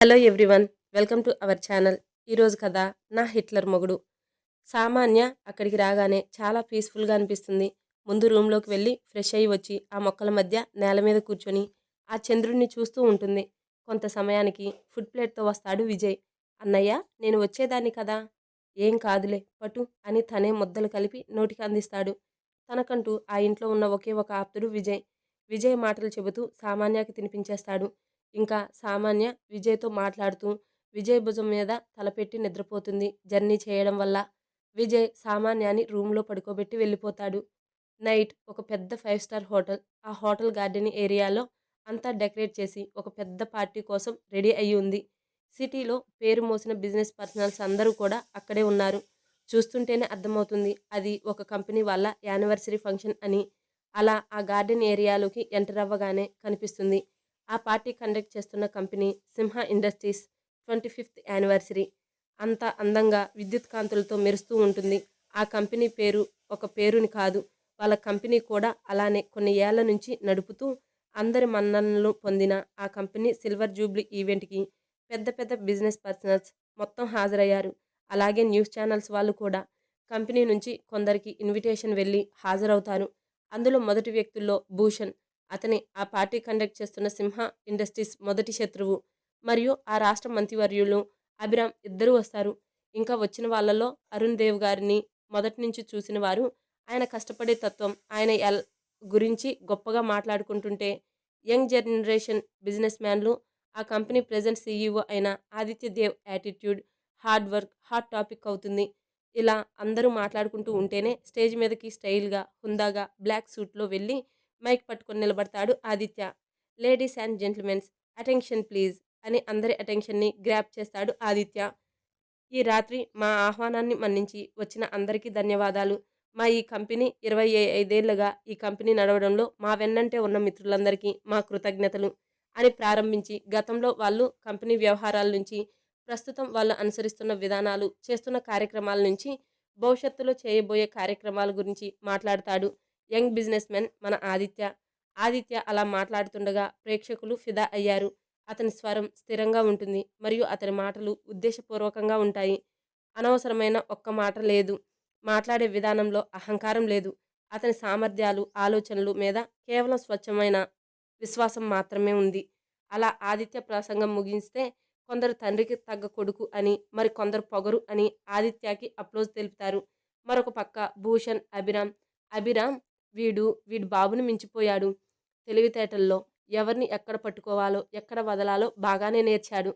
Hello everyone, welcome to our channel. ఈరోజు కథ నా హిట్లర్ మొగుడు. సామాన్య అక్కడికి రాగానే చాలా పీస్ఫుల్గా అనిపిస్తుంది. ముందు రూమ్లోకి వెళ్ళి ఫ్రెష్ అయ్యి వచ్చి ఆ మొక్కల మధ్య నేల మీద కూర్చొని ఆ చంద్రుడిని చూస్తూ ఉంటుంది. కొంత సమయానికి ఫుడ్ ప్లేట్తో వస్తాడు విజయ్. అన్నయ్య, నేను వచ్చేదాన్ని కదా. ఏం కాదులే పటు అని తనే ముద్దలు కలిపి నోటికి అందిస్తాడు. తనకంటూ ఆ ఇంట్లో ఉన్న ఒకే ఒక ఆప్తుడు విజయ్. విజయ్ మాటలు చెబుతూ సామాన్యకి తినిపించేస్తాడు. ఇంకా సామాన్య విజయ్తో మాట్లాడుతూ విజయ్ భుజం మీద తలపెట్టి నిద్రపోతుంది. జర్నీ చేయడం వల్ల విజయ్ సామాన్యాన్ని రూమ్లో పడుకోబెట్టి వెళ్ళిపోతాడు. నైట్ ఒక పెద్ద 5 స్టార్ హోటల్. ఆ హోటల్ గార్డెన్ ఏరియాలో అంతా డెకరేట్ చేసి ఒక పెద్ద పార్టీ కోసం రెడీ అయ్యి ఉంది. సిటీలో పేరు మోసిన బిజినెస్ పర్సనల్స్ అందరూ కూడా అక్కడే ఉన్నారు. చూస్తుంటేనే అర్థమవుతుంది అది ఒక కంపెనీ వాళ్ళ యానివర్సరీ ఫంక్షన్ అని. అలా ఆ గార్డెన్ ఏరియాలోకి ఎంటర్ అవ్వగానే కనిపిస్తుంది ఆ పార్టీ కండక్ట్ చేస్తున్న కంపెనీ సింహ ఇండస్ట్రీస్ 25th యానివర్సరీ. అంత అందంగా విద్యుత్ కాంతులతో మెరుస్తూ ఉంటుంది. ఆ కంపెనీ పేరు ఒక పేరుని కాదు, వాళ్ళ కంపెనీ కూడా అలానే కొన్ని ఏళ్ల నుంచి నడుపుతూ అందరి మన్ననలు పొందిన ఆ కంపెనీ సిల్వర్ జూబ్లీ ఈవెంట్కి పెద్ద పెద్ద బిజినెస్ పర్సనల్స్ మొత్తం హాజరయ్యారు. అలాగే న్యూస్ ఛానల్స్ వాళ్ళు కూడా. కంపెనీ నుంచి కొందరికి ఇన్విటేషన్ వెళ్ళి హాజరవుతారు. అందులో మొదటి వ్యక్తుల్లో భూషణ్. అతని ఆ పార్టీ కండక్ట్ చేస్తున్న సింహ ఇండస్ట్రీస్ మొదటి శత్రువు. మరియు ఆ రాష్ట్ర మంత్రివర్యులు అభిరామ్ ఇద్దరూ వస్తారు. ఇంకా వచ్చిన వాళ్ళలో అరుణ్ దేవ్ గారిని మొదటి నుంచి చూసిన వారు ఆయన కష్టపడే తత్వం, ఆయన గురించి గొప్పగా మాట్లాడుకుంటుంటే యంగ్ జనరేషన్ బిజినెస్ మ్యాన్లు ఆ కంపెనీ ప్రెజెంట్ సీఈఓ అయిన Aditya Dev attitude, hard work hot topic అవుతుంది. ఇలా అందరూ మాట్లాడుకుంటూ ఉంటేనే స్టేజ్ మీదకి స్టైల్గా హుందాగా బ్లాక్ సూట్లో వెళ్ళి మైక్ పట్టుకొని నిలబడతాడు Aditya. Ladies and gentlemen's, attention please అని అందరి అటెన్షన్ని గ్రాప్ చేస్తాడు ఆదిత్య. ఈ రాత్రి మా ఆహ్వానాన్ని మన్నించి వచ్చిన అందరికీ ధన్యవాదాలు. మా ఈ కంపెనీ 25 ఏళ్లుగా ఈ కంపెనీ నడవడంలో మా వెన్నంటే ఉన్న మిత్రులందరికీ మా కృతజ్ఞతలు అని ప్రారంభించి గతంలో వాళ్ళు కంపెనీ వ్యవహారాల నుంచి, ప్రస్తుతం వాళ్ళు అనుసరిస్తున్న విధానాలు, చేస్తున్న కార్యక్రమాల నుంచి, భవిష్యత్తులో చేయబోయే కార్యక్రమాల గురించి మాట్లాడతాడు యంగ్ బిజినెస్ మెన్ మన ఆదిత్య. ఆదిత్య అలా మాట్లాడుతుండగా ప్రేక్షకులు ఫిదా అయ్యారు. అతని స్వరం స్థిరంగా ఉంటుంది మరియు అతని మాటలు ఉద్దేశపూర్వకంగా ఉంటాయి. అనవసరమైన ఒక్క మాట లేదు. మాట్లాడే విధానంలో అహంకారం లేదు. అతని సామర్థ్యాలు, ఆలోచనలు మీద కేవలం స్వచ్ఛమైన విశ్వాసం మాత్రమే ఉంది. అలా ఆదిత్య ప్రసంగం ముగిస్తే కొందరు తండ్రికి తగ్గ కొడుకు అని, మరి కొందరు పొగరు అని ఆదిత్యకి అప్లోజ్ తెలుపుతారు. మరొక పక్క భూషణ్, అభిరామ్ వీడి బాబుని మించిపోయాడు. తెలివితేటల్లో ఎవరిని ఎక్కడ పట్టుకోవాలో, ఎక్కడ వదలాలో బాగానే నేర్చాడు.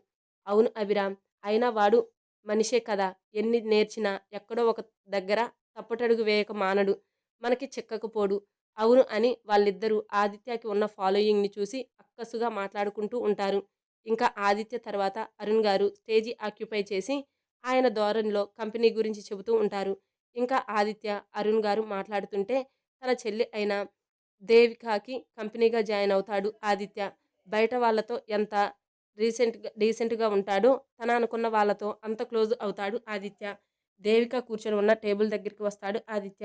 అవును అభిరామ్, అయినా వాడు మనిషే కదా. ఎన్ని నేర్చినా ఎక్కడో ఒక దగ్గర తప్పటడుగు వేయక మానడు. మనకి చిక్కకపోడు. అవును అని వాళ్ళిద్దరూ ఆదిత్యకి ఉన్న ఫాలోయింగ్ని చూసి అక్కసుగా మాట్లాడుకుంటూ ఉంటారు. ఇంకా ఆదిత్య తర్వాత అరుణ్ గారు స్టేజీ ఆక్యుపై చేసి ఆయన ధోరణిలో కంపెనీ గురించి చెబుతూ ఉంటారు. ఇంకా ఆదిత్య, అరుణ్ గారు మాట్లాడుతుంటే తన చెల్లి అయిన దేవికాకి కంపెనీగా జాయిన్ అవుతాడు ఆదిత్య. బయట వాళ్ళతో ఎంత డీసెంట్గా ఉంటాడో తన అనుకున్న వాళ్ళతో అంత క్లోజ్ అవుతాడు ఆదిత్య. దేవిక కూర్చొని ఉన్న టేబుల్ దగ్గరికి వస్తాడు ఆదిత్య.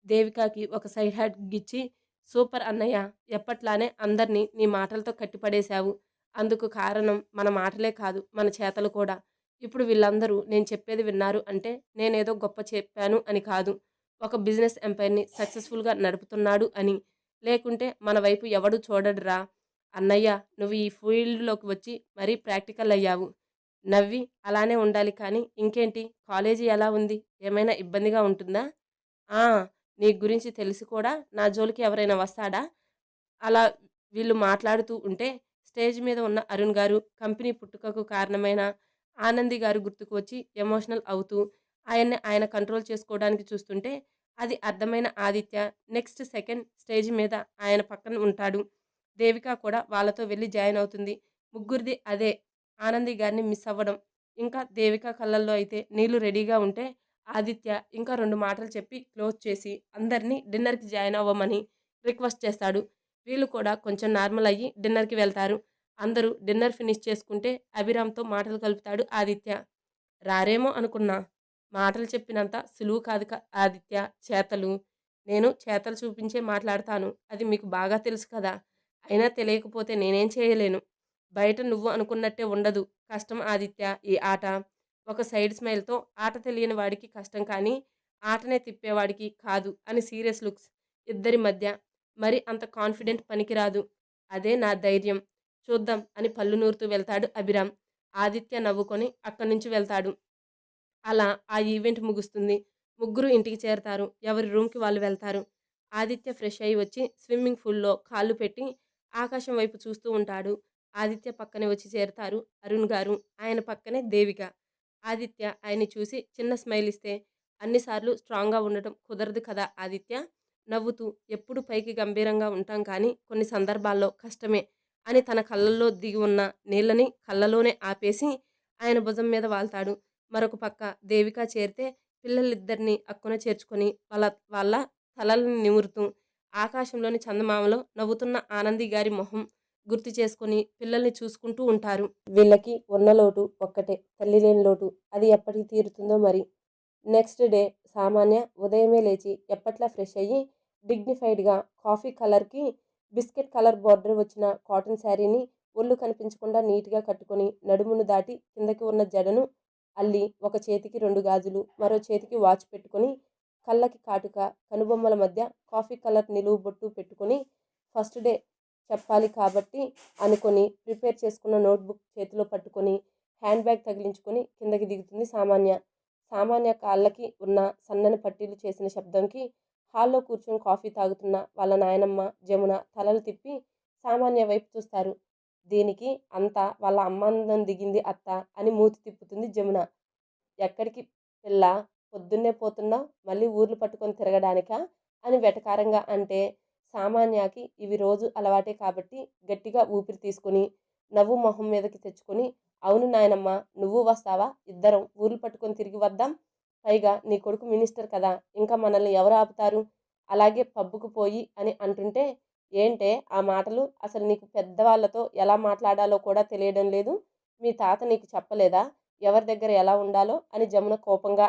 దేవికాకి ఒక సైడ్ హ్యాట్ గిచ్చి, సూపర్ అన్నయ్య, ఎప్పట్లానే అందరినీ నీ మాటలతో కట్టిపడేశావు. అందుకు కారణం మన మాటలే కాదు, మన చేతలు కూడా. ఇప్పుడు వీళ్ళందరూ నేను చెప్పేది విన్నారు అంటే నేనేదో గొప్ప చెప్పాను అని కాదు, ఒక బిజినెస్ ఎంపైర్ని సక్సెస్ఫుల్గా నడుపుతున్నాడు అని. లేకుంటే మన వైపు ఎవడు చూడడురా. అన్నయ్య, నువ్వు ఈ ఫీల్డ్లోకి వచ్చి మరీ ప్రాక్టికల్ అయ్యావు. నవ్వి అలానే ఉండాలి కానీ ఇంకేంటి, కాలేజీ ఎలా ఉంది, ఏమైనా ఇబ్బందిగా ఉంటుందా? ఆ, నీ గురించి తెలిసి కూడా నా జోలికి ఎవరైనా వస్తాడా? అలా వీళ్ళు మాట్లాడుతూ ఉంటే స్టేజ్ మీద ఉన్న అరుణ్ గారు, కంపెనీ పుట్టుకకు కారణమైన ఆనంది గారు గుర్తుకు వచ్చి ఎమోషనల్ అవుతూ ఆయన్ని ఆయన కంట్రోల్ చేసుకోవడానికి చూస్తుంటే అది అర్థమైన ఆదిత్య నెక్స్ట్ సెకండ్ స్టేజ్ మీద ఆయన పక్కన ఉంటాడు. దేవిక కూడా వాళ్ళతో వెళ్ళి జాయిన్ అవుతుంది. ముగ్గురిది అదే, ఆనంది గారిని మిస్ అవ్వడం. ఇంకా దేవిక కళ్ళల్లో అయితే నీళ్లు రెడీగా ఉంటే ఆదిత్య ఇంకా 2 మాటలు చెప్పి క్లోజ్ చేసి అందరినీ డిన్నర్కి జాయిన్ అవ్వమని రిక్వెస్ట్ చేస్తాడు. వీళ్ళు కూడా కొంచెం నార్మల్ అయ్యి డిన్నర్కి వెళ్తారు. అందరూ డిన్నర్ ఫినిష్ చేసుకుంటే అభిరామ్తో మాటలు కలుపుతాడు ఆదిత్య. రారేమో అనుకున్నా, మాటలు చెప్పినంత సులువు కాదు ఆదిత్య, చేతలు. నేను చేతలు చూపించే మాట్లాడతాను, అది మీకు బాగా తెలుసు కదా. అయినా తెలియకపోతే నేనేం చేయలేను. బయట నువ్వు అనుకున్నట్టే ఉండదు. కష్టం ఆదిత్య ఈ ఆట. ఒక సైడ్ స్మైల్‌తో ఆట తెలియని వాడికి కష్టం కానీ, ఆటనే తిప్పేవాడికి కాదు అని సీరియస్ లుక్స్. ఇద్దరి మధ్య. మరి అంత కాన్ఫిడెంట్ పనికిరాదు. అదే నా ధైర్యం. చూద్దాం అని పళ్ళు నూరుతూ వెళ్తాడు అభిరామ్. ఆదిత్య నవ్వుకొని అక్కడి నుంచి వెళ్తాడు. అలా ఆ ఈవెంట్ ముగుస్తుంది. ముగ్గురు ఇంటికి చేరతారు. ఎవరి రూమ్‌కి వాళ్ళు వెళ్తారు. ఆదిత్య ఫ్రెష్ అయ్యి వచ్చి స్విమ్మింగ్ పూల్‌లో కాళ్ళు పెట్టి ఆకాశం వైపు చూస్తూ ఉంటాడు. ఆదిత్య పక్కనే వచ్చి చేరతారు అరుణ్ గారు. ఆయన పక్కనే దేవిక. ఆదిత్య ఆయన్ని చూసి చిన్న స్మైల్ ఇస్తే, అన్ని సార్లు స్ట్రాంగ్‌గా ఉండటం కుదరదు కదా ఆదిత్య. నవ్వుతూ ఎప్పుడు పైకి గంభీరంగా ఉంటాం కానీ కొన్ని సందర్భాల్లో కష్టమే అని తన కళ్ళల్లో దిగి ఉన్న నీళ్ళని కళ్ళలోనే ఆపేసి ఆయన భుజం మీద వాల్తాడు. మరొక పక్క దేవిక చేరితే పిల్లలిద్దరిని అక్కున చేర్చుకొని వాళ్ళ వాళ్ళ తలల్ని నిమురుతూ ఆకాశంలోని చందమామలో నవ్వుతున్న ఆనంది గారి మొహం గుర్తు చేసుకొని పిల్లల్ని చూసుకుంటూ ఉంటారు. వీళ్ళకి ఉన్న లోటు ఒక్కటే, తల్లి లేని లోటు. అది ఎప్పటికి తీరుతుందో మరి. నెక్స్ట్ డే సామాన్య ఉదయమే లేచి ఎప్పట్లా ఫ్రెష్ అయ్యి డిగ్నిఫైడ్గా కాఫీ కలర్కి బిస్కెట్ కలర్ బార్డర్ వచ్చిన కాటన్ శారీని ఒళ్ళు కనిపించకుండా నీట్గా కట్టుకొని నడుమును దాటి కిందకి ఉన్న జడను అల్లి ఒక చేతికి 2 గాజులు మరో చేతికి వాచ్ పెట్టుకొని కళ్ళకి కాటుక కనుబొమ్మల మధ్య కాఫీ కలర్ నిలువు బొట్టు పెట్టుకొని ఫస్ట్ డే చెప్పాలి కాబట్టి అనుకొని ప్రిపేర్ చేసుకున్న నోట్బుక్ చేతిలో పట్టుకొని హ్యాండ్ బ్యాగ్ తగిలించుకొని కిందకి దిగుతుంది సామాన్య. సామాన్య కాళ్ళకి ఉన్న సన్నని పట్టీలు చేసిన శబ్దంకి హాల్లో కూర్చొని కాఫీ తాగుతున్న వాళ్ళ నాయనమ్మ జమున తలలు తిప్పి సామాన్య వైపు చూస్తారు. దీనికి అంతా వాళ్ళ అమ్మాందం దిగింది అత్త అని మూతి తిప్పుతుంది జమున. ఎక్కడికి పిల్ల పొద్దున్నే పోతున్నావు మళ్ళీ ఊర్లు పట్టుకొని తిరగడానికా అని వెటకారంగా అంటే సామాన్యకి ఇవి రోజు అలవాటే కాబట్టి గట్టిగా ఊపిరి తీసుకుని నవ్వు మొహం మీదకి తెచ్చుకొని అవును నాయనమ్మ నువ్వు వస్తావా ఇద్దరం ఊర్లు పట్టుకొని తిరిగి వద్దాం పైగా నీ కొడుకు మినిస్టర్ కదా ఇంకా మనల్ని ఎవరు ఆపుతారు అలాగే పబ్బుకు పోయి అని అంటుంటే ఏంటే ఆ మాటలు అసలు నీకు పెద్దవాళ్ళతో ఎలా మాట్లాడాలో కూడా తెలియడం లేదు మీ తాత నీకు చెప్పలేదా ఎవరి దగ్గర ఎలా ఉండాలో అని జమున కోపంగా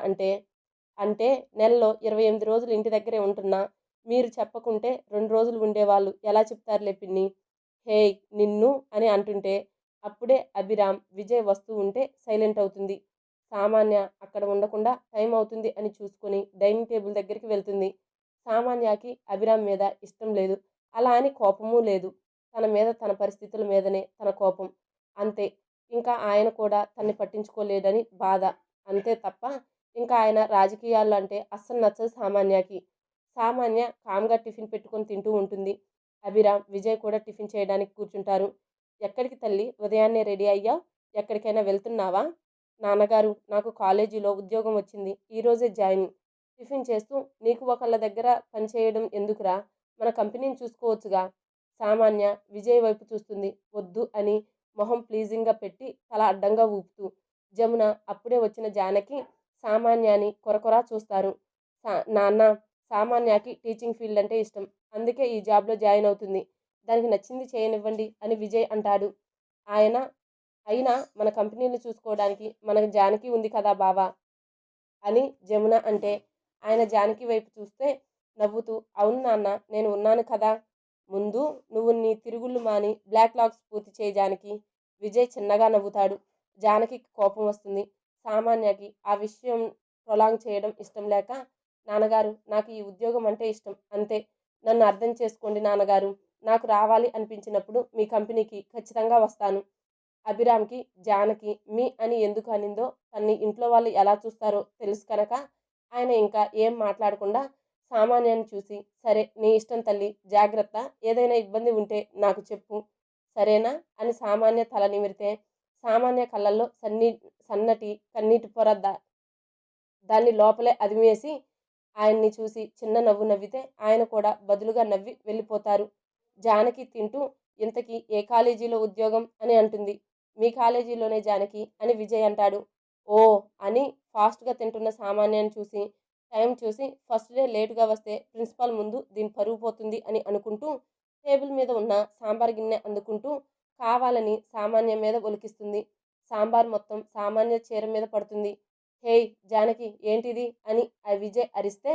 అంటే నెలలో 28 రోజులు ఇంటి దగ్గరే ఉంటున్నా మీరు చెప్పకుంటే 2 రోజులు ఉండేవాళ్ళు ఎలా చెప్తారులే పిన్ని హేయ్ నిన్ను అని అంటుంటే అప్పుడే అభిరామ్ విజయ్ వస్తూ ఉంటే సైలెంట్ అవుతుంది. సామాన్య అక్కడ ఉండకుండా టైం అవుతుంది అని చూసుకొని డైనింగ్ టేబుల్ దగ్గరికి వెళ్తుంది. సామాన్యకి అభిరామ్ మీద ఇష్టం లేదు. అలా అని కోపమూ లేదు. తన మీద తన పరిస్థితుల మీదనే తన కోపం. అంతే. ఇంకా ఆయన కూడా తన్ని పట్టించుకోలేడని బాధ. అంతే తప్ప ఇంకా ఆయన రాజకీయాలు అంటే అస్సలు నచ్చదు సామాన్యకి. సామాన్య కామ్గా టిఫిన్ పెట్టుకొని తింటూ ఉంటుంది. అభిరామ్, విజయ్ కూడా టిఫిన్ చేయడానికి కూర్చుంటారు. ఎక్కడికి తల్లి ఉదయాన్నే రెడీ అయ్యావ్? ఎక్కడికైనా వెళ్తున్నావా? నాన్నగారు నాకు కాలేజీలో ఉద్యోగం వచ్చింది. ఈరోజే జాయినింగ్. టిఫిన్ చేస్తూ నీకు ఒకళ్ళ దగ్గర పనిచేయడం ఎందుకురా? మన కంపెనీని చూసుకోవచ్చుగా. సామాన్య విజయ్ వైపు చూస్తుంది. వద్దు అని మొహం ప్లీజింగ్గా పెట్టి తల అడ్డంగా ఊపుతూ. జమున అప్పుడే వచ్చిన జానకి సామాన్యాని కొరకొరా చూస్తారు. నాన్న సామాన్యకి టీచింగ్ ఫీల్డ్ అంటే ఇష్టం. అందుకే ఈ జాబ్లో జాయిన్ అవుతుంది. దానికి నచ్చింది చేయనివ్వండి అని విజయ్ అంటాడు. ఆయన అయినా మన కంపెనీని చూసుకోవడానికి మనకు జానకి ఉంది కదా బావా అని జమున అంటే ఆయన జానకి వైపు చూస్తే నవ్వుతూ అవును నాన్న నేను ఉన్నాను కదా ముందు నువ్వు నీ తిరుగుళ్ళు మాని బ్లాక్ లాగ్స్ పూర్తి చేయి జానకి. విజయ్ చిన్నగా నవ్వుతాడు. జానకి కోపం వస్తుంది. సామాన్యకి ఆ విషయం ప్రొలాంగ్ చేయడం ఇష్టం లేక నాన్నగారు నాకు ఈ ఉద్యోగం అంటే ఇష్టం అంతే నన్ను అర్థం చేసుకోండి నాన్నగారు నాకు రావాలి అనిపించినప్పుడు మీ కంపెనీకి ఖచ్చితంగా వస్తాను. అభిరామ్కి జానకి మీ అని ఎందుకు అనిందో తన్ని ఇంట్లో వాళ్ళు ఎలా చూస్తారో తెలుసు కనుక ఆయన ఇంకా ఏం మాట్లాడకుండా సామాన్యాన్ని చూసి సరే నీ ఇష్టం తల్లి జాగ్రత్త ఏదైనా ఇబ్బంది ఉంటే నాకు చెప్పు సరేనా అని సామాన్య తల నిమిరితే సామాన్య కళ్ళల్లో సన్నటి కన్నీటి పొర దాన్ని లోపలే అదిమేసి ఆయన్ని చూసి చిన్న నవ్వు నవ్వితే ఆయన కూడా బదులుగా నవ్వి వెళ్ళిపోతారు. జానకి తింటూ ఇంతకీ ఏ కాలేజీలో ఉద్యోగం అని అంటుంది. మీ కాలేజీలోనే జానకి అని విజయ్ అంటాడు. ఓ అని ఫాస్ట్గా తింటున్న సామాన్యాన్ని చూసి టైం చూసి ఫస్ట్ డే లేటుగా వస్తే ప్రిన్సిపాల్ ముందు దీని పరువు పోతుంది అని అనుకుంటూ టేబుల్ మీద ఉన్న సాంబార్ గిన్నె అందుకుంటూ కావాలని సామాన్య మీద ఒలికిస్తుంది. సాంబార్ మొత్తం సామాన్య చీర మీద పడుతుంది. హేయ్ జానకి ఏంటిది అని ఆ విజయ్ అరిస్తే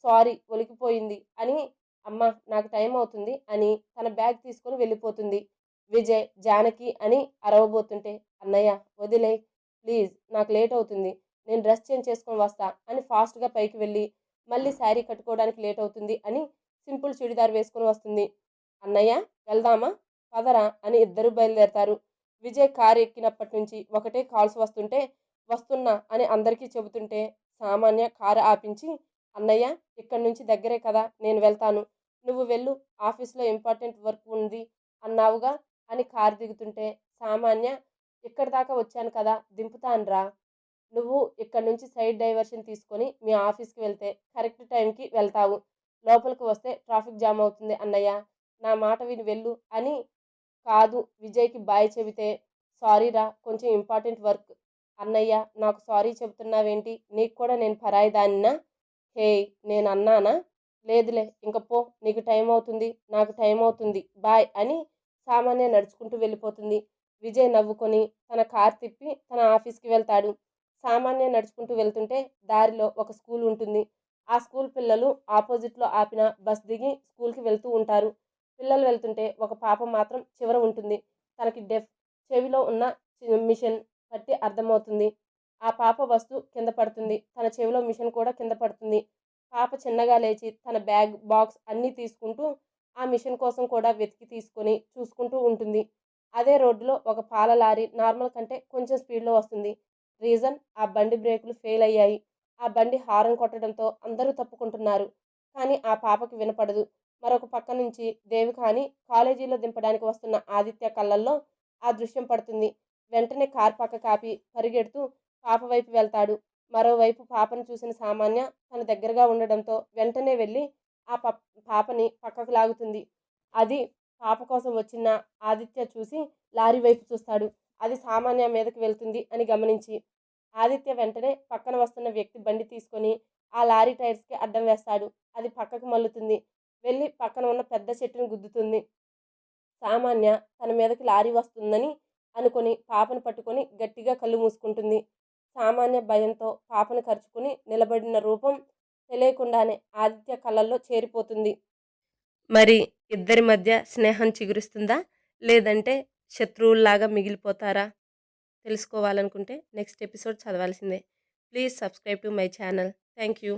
సారీ ఒలికిపోయింది అని అమ్మ నాకు టైం అవుతుంది అని తన బ్యాగ్ తీసుకొని వెళ్ళిపోతుంది. విజయ్ జానకి అని అరవబోతుంటే, అన్నయ్య వదిలేయ్ ప్లీజ్, నాకు లేట్ అవుతుంది, నేను డ్రెస్ చేంజ్ చేసుకొని వస్తా అని ఫాస్ట్గా పైకి వెళ్ళి మళ్ళీ శారీ కట్టుకోవడానికి లేట్ అవుతుంది అని సింపుల్ చుడిదార్ వేసుకొని వస్తుంది. అన్నయ్య వెళ్దామా, పదరా అని ఇద్దరు బయలుదేరతారు. విజయ్ కారు ఎక్కినప్పటి నుంచి ఒకటే కాల్స్ వస్తుంటే వస్తున్నా అని అందరికీ చెబుతుంటే సామాన్య కారు ఆపించి, అన్నయ్య ఇక్కడి నుంచి దగ్గరే కదా, నేను వెళ్తాను, నువ్వు వెళ్ళు, ఆఫీస్లో ఇంపార్టెంట్ వర్క్ ఉంది అన్నావుగా అని కారు దిగుతుంటే సామాన్య, ఇక్కడి దాకా వచ్చాను కదా దింపుతానురా, నువ్వు ఇక్కడి నుంచి సైడ్ డైవర్షన్ తీసుకొని మీ ఆఫీస్కి వెళ్తే కరెక్ట్ టైంకి వెళ్తావు, లోపలికి వస్తే ట్రాఫిక్ జామ్ అవుతుంది అన్నయ్య, నా మాట విని వెళ్ళు అని కాదు విజయ్కి బాయ్ చెబితే, సారీరా కొంచెం ఇంపార్టెంట్ వర్క్, అన్నయ్య నాకు సారీ చెబుతున్నావేంటి, నీకు కూడా నేను పరాయి దానినా, హే నేను అన్నానా, లేదులే ఇంక పో, నీకు టైం అవుతుంది, నాకు టైం అవుతుంది, బాయ్ అని సామాన్య నడుచుకుంటూ వెళ్ళిపోతుంది. విజయ్ నవ్వుకొని తన కార్ తిప్పి తన ఆఫీస్కి వెళ్తాడు. సామాన్య నడుచుకుంటూ వెళ్తుంటే దారిలో ఒక స్కూల్ ఉంటుంది. ఆ స్కూల్ పిల్లలు ఆపోజిట్లో ఆపిన బస్ దిగి స్కూల్కి వెళ్తూ ఉంటారు. పిల్లలు వెళ్తుంటే ఒక పాప మాత్రం చివర ఉంటుంది. తనకి డెఫ్, చెవిలో ఉన్న మిషన్ బట్టి అర్థమవుతుంది. ఆ పాప వస్తూ కింద పడుతుంది. తన చెవిలో మిషన్ కూడా కింద పడుతుంది. పాప చిన్నగా లేచి తన బ్యాగ్ బాక్స్ అన్నీ తీసుకుంటూ ఆ మిషన్ కోసం కూడా వెతికి తీసుకొని చూసుకుంటూ ఉంటుంది. అదే రోడ్డులో ఒక పాల లారీ నార్మల్ కంటే కొంచెం స్పీడ్లో వస్తుంది. రీజన్, ఆ బండి బ్రేకులు ఫెయిల్ అయ్యాయి. ఆ బండి హారన్ కొట్టడంతో అందరూ తప్పుకుంటున్నారు. కానీ ఆ పాపకి వినపడదు. మరొక పక్క నుంచి దేవికాని కాలేజీలో దింపడానికి వస్తున్న ఆదిత్య కళ్ళల్లో ఆ దృశ్యం పడుతుంది. వెంటనే కార్ పక్క కాపి పరిగెడుతూ పాప వైపు వెళ్తాడు. మరోవైపు పాపను చూసిన సామాన్య తన దగ్గరగా ఉండడంతో వెంటనే వెళ్ళి ఆ పాపని పక్కకు లాగుతుంది. అది పాప కోసం వచ్చిన ఆదిత్య చూసి లారీ వైపు చూస్తాడు. అది సామాన్య మీదకి వెళ్తుంది అని గమనించి ఆదిత్య వెంటనే పక్కన వస్తున్న వ్యక్తి బండి తీసుకొని ఆ లారీ టైర్స్కి అడ్డం వేస్తాడు. అది పక్కకు మల్లుతుంది. వెళ్ళి పక్కన ఉన్న పెద్ద చెట్టును గుద్దుతుంది. సామాన్య తన మీదకి లారీ వస్తుందని అనుకొని పాపను పట్టుకొని గట్టిగా కళ్ళు మూసుకుంటుంది. సామాన్య భయంతో పాపను ఖర్చుకుని నిలబడిన రూపం తెలియకుండానే ఆదిత్య కళ్ళల్లో చేరిపోతుంది. మరి ఇద్దరి మధ్య స్నేహం చిగురిస్తుందా, లేదంటే శత్రువుల్లాగా మిగిలిపోతారా? తెలుసుకోవాలనుకుంటే నెక్స్ట్ ఎపిసోడ్ చదవాల్సిందే. Please subscribe to my channel. Thank you.